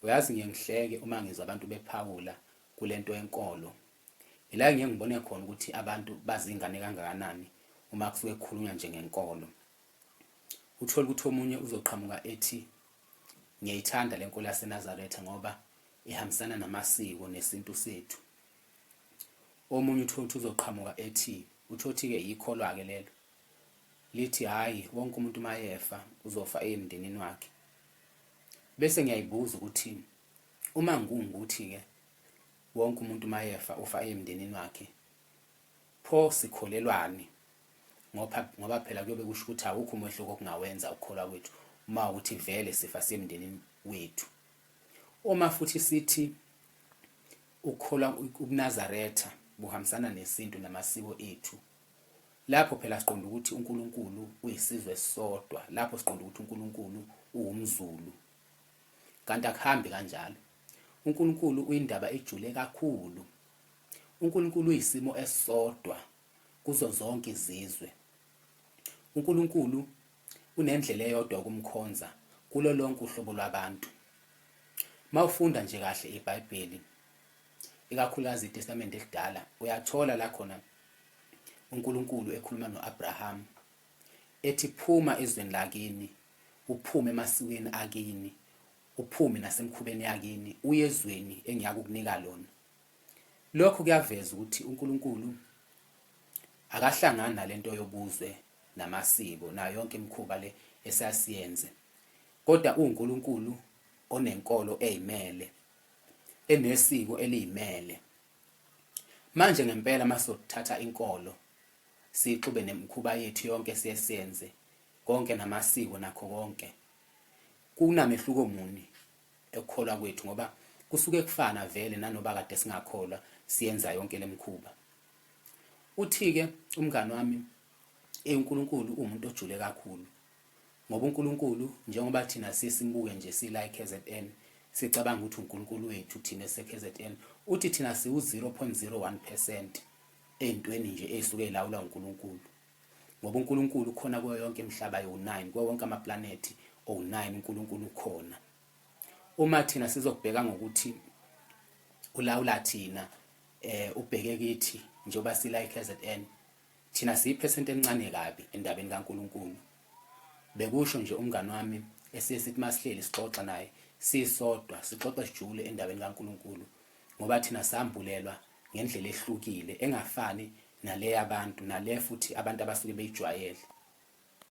Uyazi ngiyengihleke uma ngizwa abantu bephawula kulento yenkolo. Ila ngiyengibone khona ukuthi abantu bazingane kangakanani uma kusuke kukhulunywa nje ngenkolo. Uthola ukuthi omunye uzoqhamuka ethi ngiyayithanda lenkolo yaseNazaretha ngoba ihambisana namasiko nesintu sethu. Omunye uthola ukuthi uzoqhamuka ethi uthothi-ke yikholwa-ke lelo lithi hayi wonke umuntu mayefa uzofa emndenini wakhe. Bese ngiyayibuza ukuthi uma ngungukuthi-ke wonke umuntu mayefa ufa emndenini wakhe, pho sikholelwani? Ngoba phela kuyobe kusho ukuthi awukho umehluko okungawenza ukukholwa kwethu uma ukuthi vele sifa semndenini wethu. Uma futhi sithi ukukholwa uNazaretha buhambisana nesintu namasiko ethu, lapho phela siqonda ukuthi uNkulunkulu uyisizwe esisodwa, lapho siqonda ukuthi uNkulunkulu uwumZulu. Kanti akuhambi kanjalo. uNkulunkulu uyindaba ejule kakhulu. uNkulunkulu uyisimo esisodwa kuzo zonke izizwe. uNkulunkulu unendlela eyodwa ukumkhonza kulo lonke uhlobo lwabantu. Mawufunda nje kahle iBhayibheli, ikakhulukazi iTestamente elidala, uyathola la khona uNkulunkulu ekhuluma noAbraham ethi phuma ezweni lakini, uphume emasikweni akini, uphume nasemkhubeni yakini, uye ezweni engiyakukunika lona. Lokho kuyaveza ukuthi uNkulunkulu akahlangani nalento yobuzwe namasiko nayo yonke imikhuba le esasiyenze, kodwa uNkulunkulu onenkolo ezimele, enesiko eliyimele. Manje ngempela masothatha inkolo sixube nemikhuba yethu yonke siyenze konke namasiko nakho konke, kunamehluko muni ekukholwa kwethu ngoba kusuke kufana vele nanoba kade singakholwa siyenza yonke lemikhuba. Uthi-ke umngani wami uNkulunkulu umuntu ojule kakhulu ngoba uNkulunkulu njengoba thina sisimbuke nje sila eKZN sicabanga ukuthi uNkulunkulu wethu thina eseKZN, uthi thina siwu-0.01% ey'ntweni nje ey'suke y'lawulwa uNkulunkulu, ngoba uNkulunkulu khona kuyo yonke imihlaba yo-9, kuwo wonke amaplanethi o-9 uNkulunkulu khona. Uma thina sizokubheka ngokuthi ulawula thina ubheke kithi njengoba sila eKZN, thina siyiphesenti encane kabi endabeni kaNkulunkulu. Bekusho nje umngani wami esithi masihleli sixoxa naye sisodwa, sixoxe sijule endabeni kaNkulunkulu ngoba thina sambulelwa ngendlela ehlukile engafani nale yabantu, nale futhi abantu abasuke beyijwayele.